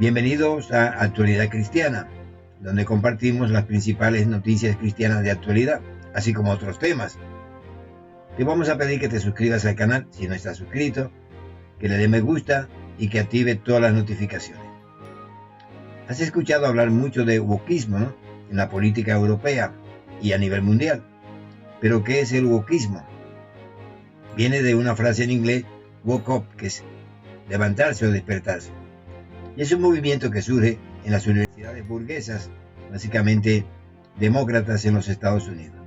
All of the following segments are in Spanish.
Bienvenidos a Actualidad Cristiana, donde compartimos las principales noticias cristianas de actualidad, así como otros temas. Te vamos a pedir que te suscribas al canal si no estás suscrito, que le dé me gusta y que active todas las notificaciones. Has escuchado hablar mucho de wokismo, ¿no?, en la política europea y a nivel mundial. Pero ¿qué es el wokismo? Viene de una frase en inglés, woke up, que es levantarse o despertarse. Y es un movimiento que surge en las universidades burguesas, básicamente demócratas en los Estados Unidos.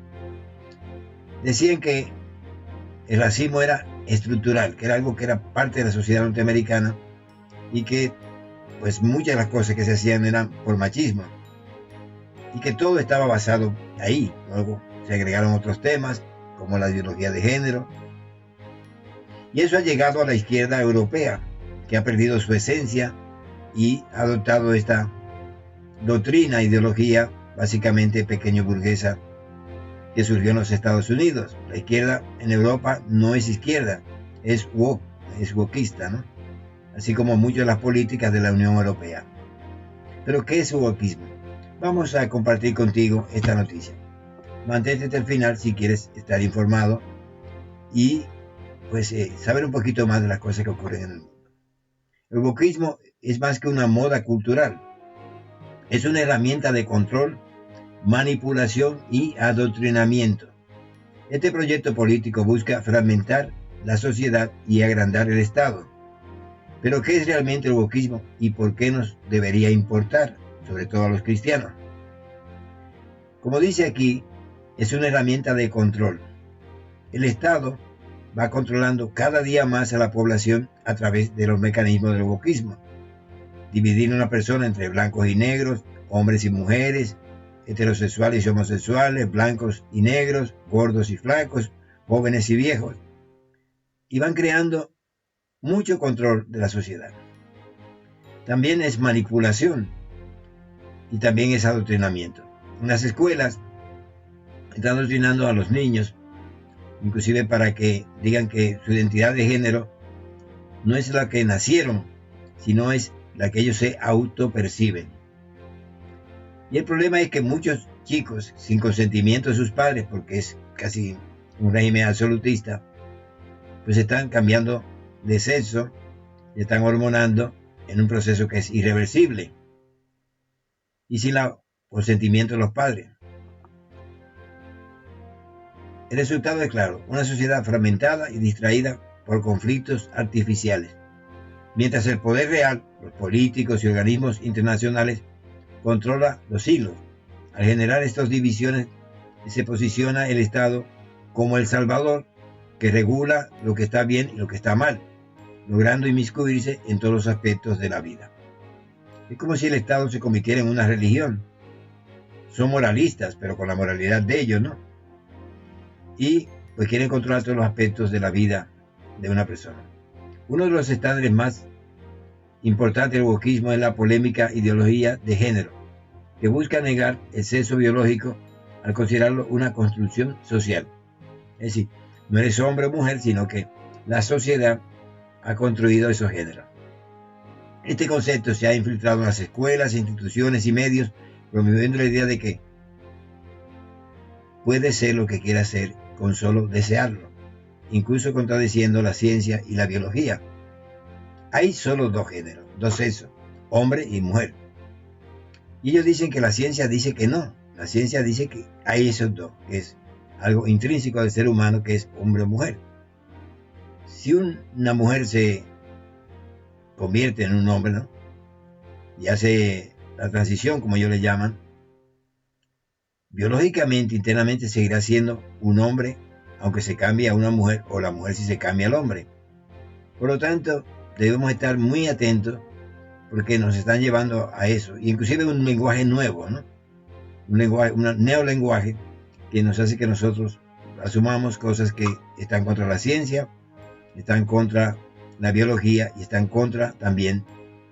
Decían que el racismo era estructural, que era algo que era parte de la sociedad norteamericana y que pues muchas de las cosas que se hacían eran por machismo y que todo estaba basado ahí. Luego se agregaron otros temas como la ideología de género, y eso ha llegado a la izquierda europea, que ha perdido su esencia y ha adoptado esta doctrina, ideología básicamente pequeño burguesa que surgió en los Estados Unidos. La izquierda en Europa no es izquierda, es woke, es wokista, ¿no? Así como muchas de las políticas de la Unión Europea. Pero ¿qué es el wokismo? Vamos a compartir contigo esta noticia. Mantente hasta el final si quieres estar informado y pues saber un poquito más de las cosas que ocurren en el mundo. El wokismo es más que una moda cultural. Es una herramienta de control, manipulación y adoctrinamiento. Este proyecto político busca fragmentar la sociedad y agrandar el Estado. Pero ¿qué es realmente el wokismo y por qué nos debería importar, sobre todo a los cristianos? Como dice aquí, es una herramienta de control. El Estado va controlando cada día más a la población a través de los mecanismos del wokismo. Dividir a una persona entre blancos y negros, hombres y mujeres, heterosexuales y homosexuales, blancos y negros, gordos y flacos, jóvenes y viejos. Y van creando mucho control de la sociedad. También es manipulación y también es adoctrinamiento. En las escuelas están adoctrinando a los niños, inclusive para que digan que su identidad de género no es la que nacieron, sino es la que ellos se autoperciben. Y el problema es que muchos chicos, sin consentimiento de sus padres, porque es casi un régimen absolutista, pues están cambiando de sexo, se están hormonando en un proceso que es irreversible y sin el consentimiento de los padres. El resultado es claro, una sociedad fragmentada y distraída por conflictos artificiales, mientras el poder real, los políticos y organismos internacionales, controla los hilos. Al generar estas divisiones, se posiciona el Estado como el salvador que regula lo que está bien y lo que está mal, logrando inmiscuirse en todos los aspectos de la vida. Es como si el Estado se convirtiera en una religión. Son moralistas, pero con la moralidad de ellos, ¿no? Y pues quieren controlar todos los aspectos de la vida de una persona. Uno de los estándares más importantes del wokismo es la polémica ideología de género, que busca negar el sexo biológico al considerarlo una construcción social. Es decir, no eres hombre o mujer, sino que la sociedad ha construido esos géneros. Este concepto se ha infiltrado en las escuelas, instituciones y medios, promoviendo la idea de que puede ser lo que quiera ser con solo desearlo, incluso contradiciendo la ciencia y la biología. Hay solo dos géneros, dos sexos, hombre y mujer. Y ellos dicen que la ciencia dice que no. La ciencia dice que hay esos dos, que es algo intrínseco del ser humano, que es hombre o mujer. Si una mujer se convierte en un hombre, ¿no?, y hace la transición, como ellos le llaman, biológicamente, internamente seguirá siendo un hombre, aunque se cambie a una mujer, o la mujer si se cambia al hombre. Por lo tanto, debemos estar muy atentos porque nos están llevando a eso, y inclusive un lenguaje nuevo, ¿no? Un neolenguaje que nos hace que nosotros asumamos cosas que están contra la ciencia, están contra la biología y están contra también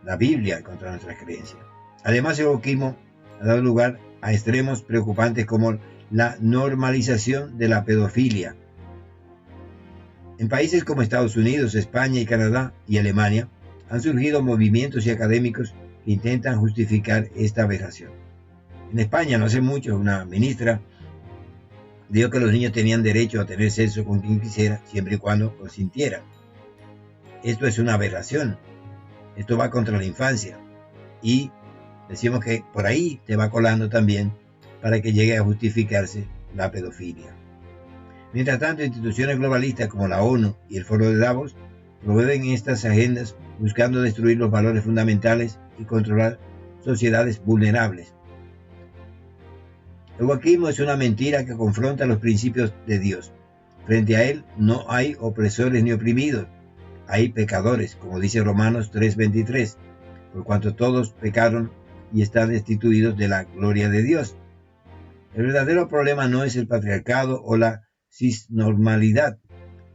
la Biblia, contra nuestras creencias. Además, el wokismo ha dado lugar a extremos preocupantes como la normalización de la pedofilia. En países como Estados Unidos, España y Canadá y Alemania han surgido movimientos y académicos que intentan justificar esta aberración. En España, no hace mucho, una ministra dijo que los niños tenían derecho a tener sexo con quien quisiera, siempre y cuando consintieran. Esto es una aberración. Esto va contra la infancia. Y decimos que por ahí te va colando también para que llegue a justificarse la pedofilia. Mientras tanto, instituciones globalistas como la ONU y el Foro de Davos promueven estas agendas buscando destruir los valores fundamentales y controlar sociedades vulnerables. El wokismo es una mentira que confronta los principios de Dios. Frente a él no hay opresores ni oprimidos, hay pecadores, como dice Romanos 3:23, por cuanto todos pecaron y están destituidos de la gloria de Dios. El verdadero problema no es el patriarcado o la cisnormalidad,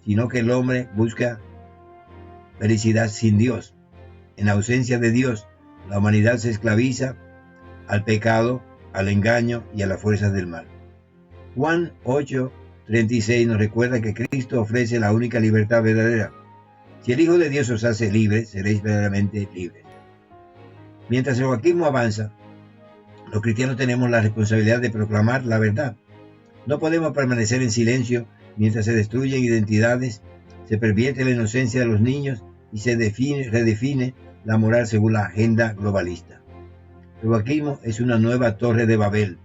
sino que el hombre busca felicidad sin Dios. En ausencia de Dios, la humanidad se esclaviza al pecado, al engaño y a las fuerzas del mal. Juan 8:36 nos recuerda que Cristo ofrece la única libertad verdadera. Si el Hijo de Dios os hace libres, seréis verdaderamente libres. Mientras el wokismo avanza, los cristianos tenemos la responsabilidad de proclamar la verdad. No podemos permanecer en silencio mientras se destruyen identidades, se pervierte la inocencia de los niños y se redefine la moral según la agenda globalista. El wokismo es una nueva torre de Babel,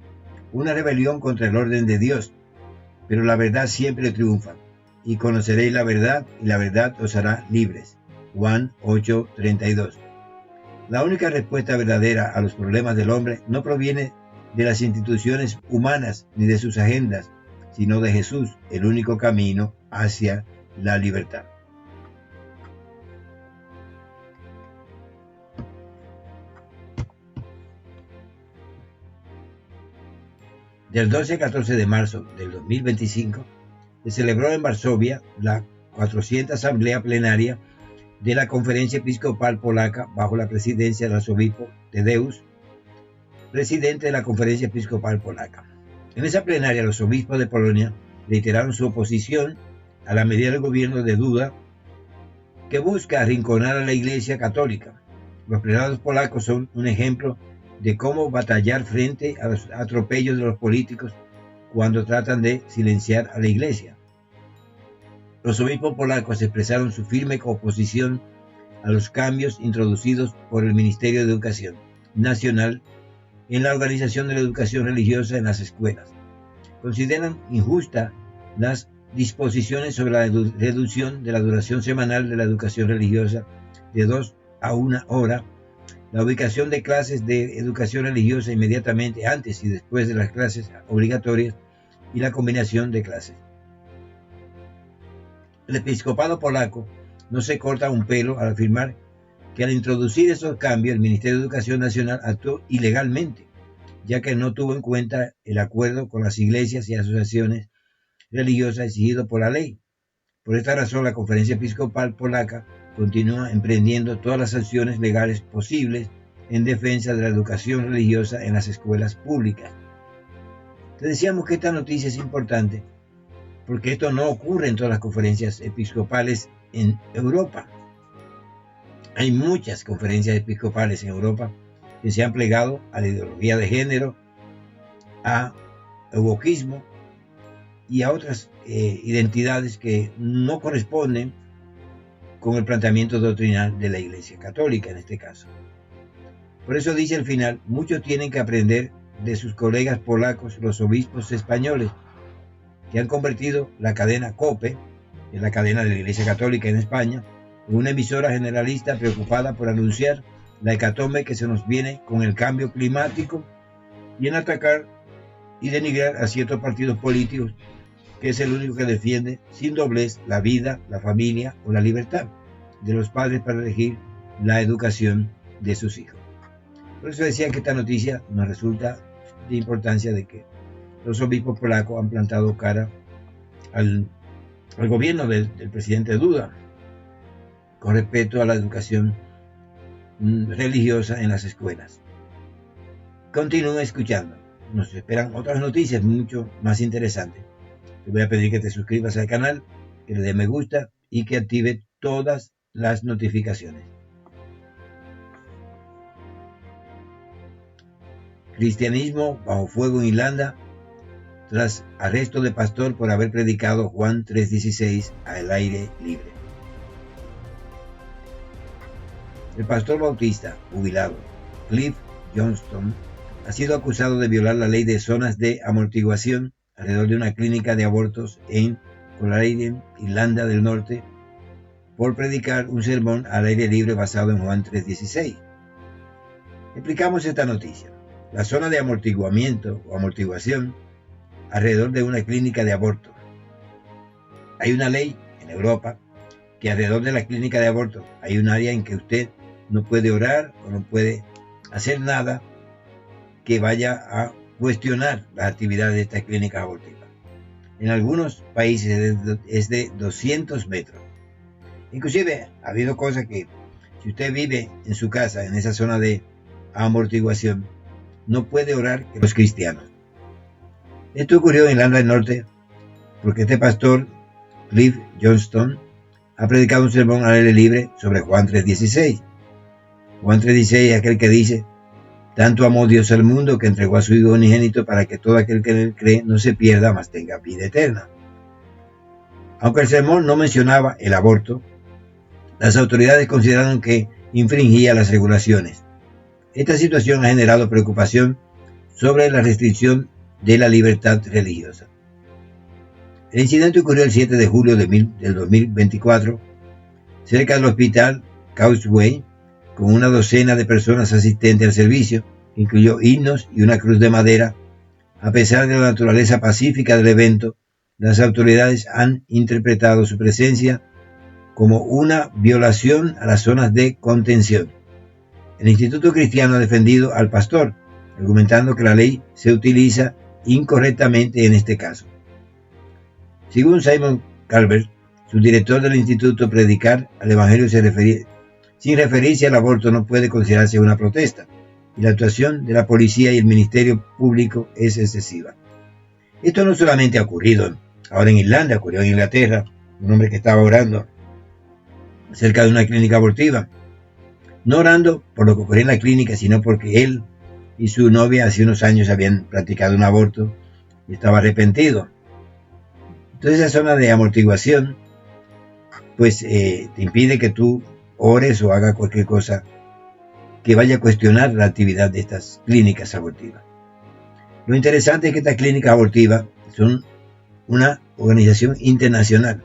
una rebelión contra el orden de Dios, pero la verdad siempre triunfa. Y conoceréis la verdad, y la verdad os hará libres. Juan 8:32. La única respuesta verdadera a los problemas del hombre no proviene de las instituciones humanas ni de sus agendas, sino de Jesús, el único camino hacia la libertad. Del 12 al 14 de marzo del 2025 se celebró en Varsovia la 400 Asamblea Plenaria de la Conferencia Episcopal Polaca bajo la presidencia del arzobispo Tadeusz, presidente de la Conferencia Episcopal Polaca. En esa plenaria los obispos de Polonia reiteraron su oposición a la medida del gobierno de Duda que busca arrinconar a la Iglesia Católica. Los plenados polacos son un ejemplo de cómo batallar frente a los atropellos de los políticos cuando tratan de silenciar a la Iglesia. Los obispos polacos expresaron su firme oposición a los cambios introducidos por el Ministerio de Educación Nacional en la organización de la educación religiosa en las escuelas. Consideran injusta las disposiciones sobre la reducción de la duración semanal de la educación religiosa de 2 a 1 hora, la ubicación de clases de educación religiosa inmediatamente antes y después de las clases obligatorias y la combinación de clases. El episcopado polaco no se corta un pelo al afirmar que al introducir esos cambios el Ministerio de Educación Nacional actuó ilegalmente, ya que no tuvo en cuenta el acuerdo con las iglesias y asociaciones religiosas exigido por la ley. Por esta razón, la Conferencia Episcopal Polaca continúa emprendiendo todas las acciones legales posibles en defensa de la educación religiosa en las escuelas públicas. Te decíamos que esta noticia es importante porque esto no ocurre en todas las conferencias episcopales en Europa. Hay muchas conferencias episcopales en Europa que se han plegado a la ideología de género, a wokismo y a otras identidades que no corresponden con el planteamiento doctrinal de la Iglesia Católica en este caso. Por eso dice al final, muchos tienen que aprender de sus colegas polacos, los obispos españoles, que han convertido la cadena COPE, que es la cadena de la Iglesia Católica en España, en una emisora generalista preocupada por anunciar la hecatombe que se nos viene con el cambio climático y en atacar y denigrar a ciertos partidos políticos, que es el único que defiende sin doblez la vida, la familia o la libertad de los padres para elegir la educación de sus hijos. Por eso decía que esta noticia nos resulta de importancia de que los obispos polacos han plantado cara al gobierno del presidente Duda con respecto a la educación religiosa en las escuelas. Continúa escuchando. Nos esperan otras noticias mucho más interesantes. Te voy a pedir que te suscribas al canal, que le des me gusta y que active todas las notificaciones. Cristianismo bajo fuego en Irlanda tras arresto de pastor por haber predicado Juan 3:16 al aire libre. El pastor bautista jubilado Cliff Johnston ha sido acusado de violar la ley de zonas de amortiguación alrededor de una clínica de abortos en Coleraine, Irlanda del Norte, por predicar un sermón al aire libre basado en Juan 3:16. Explicamos esta noticia. La zona de amortiguamiento o amortiguación alrededor de una clínica de aborto. Hay una ley en Europa que alrededor de la clínica de aborto hay un área en que usted no puede orar o no puede hacer nada que vaya a cuestionar las actividades de esta clínica abortiva. En algunos países es de 200 metros. Inclusive ha habido cosas que si usted vive en su casa en esa zona de amortiguación no puede orar que los cristianos. Esto ocurrió en Irlanda del Norte porque este pastor Cliff Johnston ha predicado un sermón al aire libre sobre Juan 3:16. Juan 3:16 es aquel que dice: tanto amó Dios al mundo que entregó a su Hijo unigénito para que todo aquel que en él cree no se pierda, mas tenga vida eterna. Aunque el sermón no mencionaba el aborto, las autoridades consideraron que infringía las regulaciones. Esta situación ha generado preocupación sobre la restricción de la libertad religiosa. El incidente ocurrió el 7 de julio del 2024, cerca del hospital Causeway, con una docena de personas asistentes al servicio, que incluyó himnos y una cruz de madera. A pesar de la naturaleza pacífica del evento, las autoridades han interpretado su presencia como una violación a las zonas de contención. El Instituto Cristiano ha defendido al pastor, argumentando que la ley se utiliza incorrectamente en este caso. Según Simon Calvert, su director del instituto, predicar al evangelio sin referirse al aborto no puede considerarse una protesta, y la actuación de la policía y el ministerio público es excesiva. Esto no solamente ha ocurrido ahora en Irlanda, ocurrió en Inglaterra, un hombre que estaba orando cerca de una clínica abortiva, no orando por lo que ocurrió en la clínica, sino porque él y su novia hace unos años habían practicado un aborto y estaba arrepentido. Entonces esa zona de amortiguación pues te impide que tú ores o hagas cualquier cosa que vaya a cuestionar la actividad de estas clínicas abortivas. Lo interesante es que estas clínicas abortivas son una organización internacional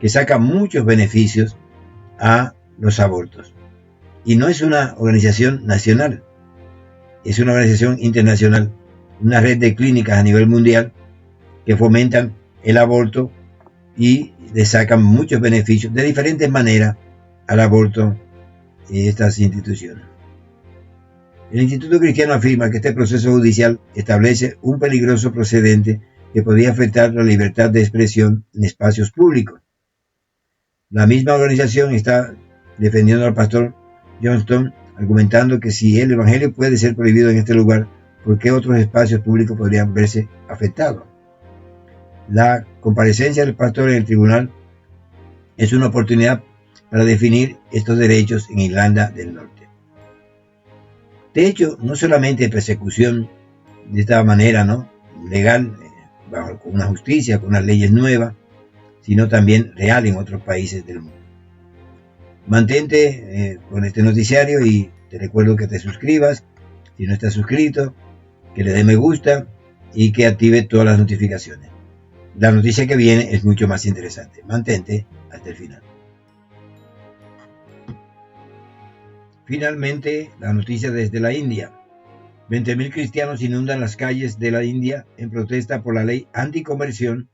que saca muchos beneficios a los abortos. Y no es una organización nacional, es una organización internacional, una red de clínicas a nivel mundial que fomentan el aborto y le sacan muchos beneficios de diferentes maneras al aborto en estas instituciones. El Instituto Cristiano afirma que este proceso judicial establece un peligroso precedente que podría afectar la libertad de expresión en espacios públicos. La misma organización está defendiendo al pastor Johnston, argumentando que si el evangelio puede ser prohibido en este lugar, ¿por qué otros espacios públicos podrían verse afectados? La comparecencia del pastor en el tribunal es una oportunidad para definir estos derechos en Irlanda del Norte. De hecho, no solamente persecución de esta manera, ¿no?, legal, con una justicia, con unas leyes nuevas, sino también real en otros países del mundo. Mantente con este noticiario y te recuerdo que te suscribas, si no estás suscrito, que le dé me gusta y que active todas las notificaciones. La noticia que viene es mucho más interesante. Mantente hasta el final. Finalmente, la noticia desde la India. 20.000 cristianos inundan las calles de la India en protesta por la ley anticonversión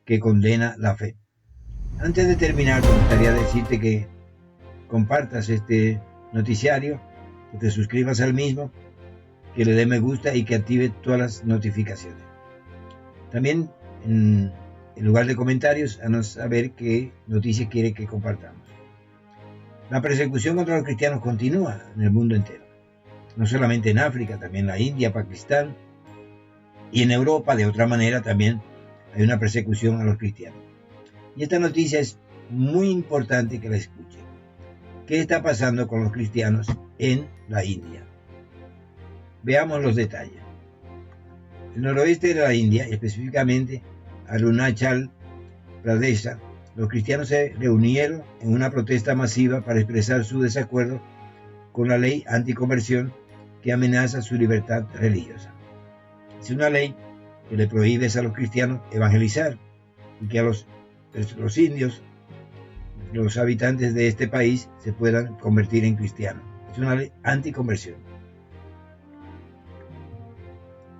que condena la fe. Antes de terminar, me gustaría decirte que compartas este noticiario, que te suscribas al mismo, que le dé me gusta y que active todas las notificaciones. También en lugar de comentarios, haznos saber qué noticia quiere que compartamos. La persecución contra los cristianos continúa en el mundo entero, no solamente en África, también en la India, Pakistán y en Europa. De otra manera también hay una persecución a los cristianos. Y esta noticia es muy importante que la escuchen. ¿Qué está pasando con los cristianos en la India? Veamos los detalles. El noroeste de la India, específicamente Arunachal Pradesh, los cristianos se reunieron en una protesta masiva para expresar su desacuerdo con la ley anticonversión que amenaza su libertad religiosa. Es una ley que le prohíbe a los cristianos evangelizar y que a los indios, los habitantes de este país, se puedan convertir en cristianos. Es una ley anticonversión.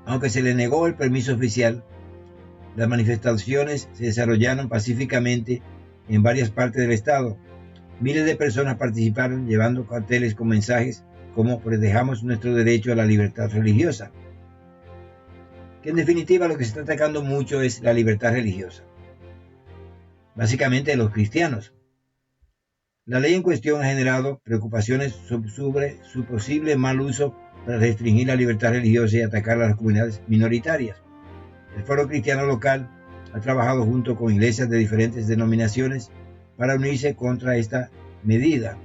Aunque se le negó el permiso oficial, las manifestaciones se desarrollaron pacíficamente en varias partes del estado. Miles de personas participaron llevando carteles con mensajes como "Protegamos nuestro derecho a la libertad religiosa", que en definitiva lo que se está atacando mucho es la libertad religiosa, básicamente de los cristianos. La ley en cuestión ha generado preocupaciones sobre su posible mal uso para restringir la libertad religiosa y atacar a las comunidades minoritarias. El Foro Cristiano Local ha trabajado junto con iglesias de diferentes denominaciones para unirse contra esta medida.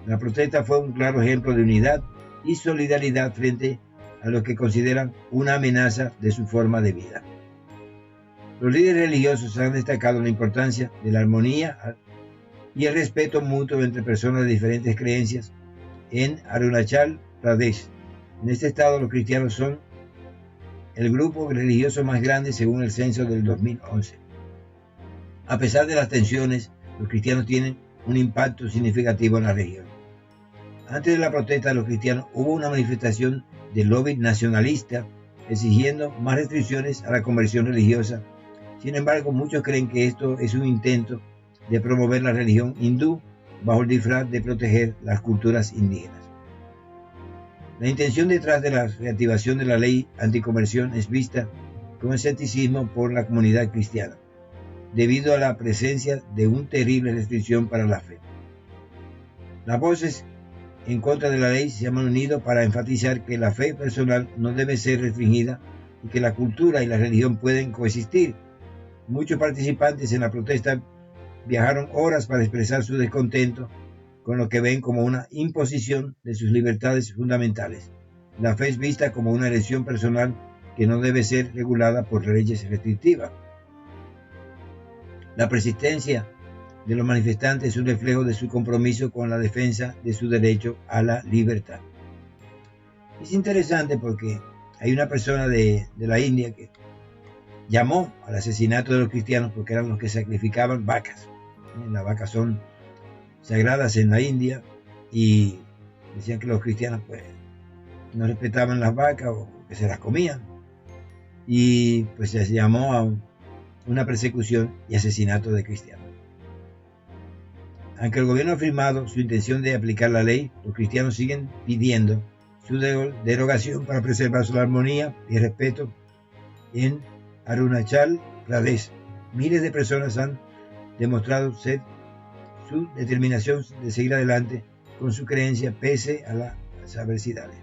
La protesta fue un claro ejemplo de unidad y solidaridad frente a lo que consideran una amenaza de su forma de vida. Los líderes religiosos han destacado la importancia de la armonía y el respeto mutuo entre personas de diferentes creencias en Arunachal Pradesh. En este estado los cristianos son el grupo religioso más grande según el censo del 2011. A pesar de las tensiones, los cristianos tienen un impacto significativo en la región. Antes de la protesta de los cristianos hubo una manifestación del lobby nacionalista exigiendo más restricciones a la conversión religiosa. Sin embargo, muchos creen que esto es un intento de promover la religión hindú bajo el disfraz de proteger las culturas indígenas. La intención detrás de la reactivación de la ley anticonversión es vista con escepticismo por la comunidad cristiana, debido a la presencia de una terrible restricción para la fe. Las voces en contra de la ley se han unido para enfatizar que la fe personal no debe ser restringida y que la cultura y la religión pueden coexistir. Muchos participantes en la protesta viajaron horas para expresar su descontento con lo que ven como una imposición de sus libertades fundamentales. La fe es vista como una elección personal que no debe ser regulada por leyes restrictivas. La persistencia de los manifestantes es un reflejo de su compromiso con la defensa de su derecho a la libertad. Es interesante porque hay una persona de la India que llamó al asesinato de los cristianos porque eran los que sacrificaban vacas. Las vacas son sagradas en la India y decían que los cristianos pues no respetaban las vacas o que se las comían, y pues se llamó a una persecución y asesinato de cristianos. Aunque el gobierno ha afirmado su intención de aplicar la ley, los cristianos siguen pidiendo su derogación para preservar su armonía y respeto en Arunachal Pradesh. Miles de personas han demostrado su determinación de seguir adelante con su creencia pese a las adversidades.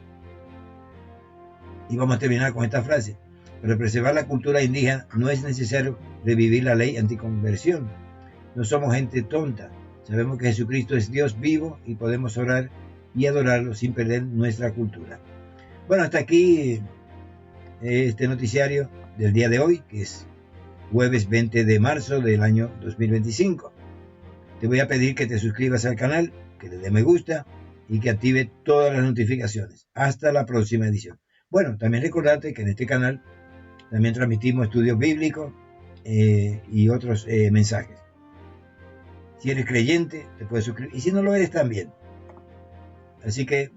Y vamos a terminar con esta frase: para preservar la cultura indígena no es necesario revivir la ley anticonversión. No somos gente tonta. Sabemos que Jesucristo es Dios vivo y podemos orar y adorarlo sin perder nuestra cultura. Bueno, hasta aquí este noticiario del día de hoy, que es jueves 20 de marzo del año 2025. Te voy a pedir que te suscribas al canal, que le dé me gusta y que active todas las notificaciones. Hasta la próxima edición. Bueno, también recordarte que en este canal también transmitimos estudios bíblicos y otros mensajes. Si eres creyente, te puedes suscribir. Y si no lo eres, también. Así que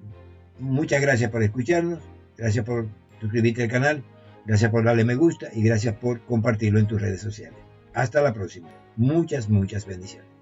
muchas gracias por escucharnos. Gracias por suscribirte al canal. Gracias por darle me gusta y gracias por compartirlo en tus redes sociales. Hasta la próxima. Muchas bendiciones.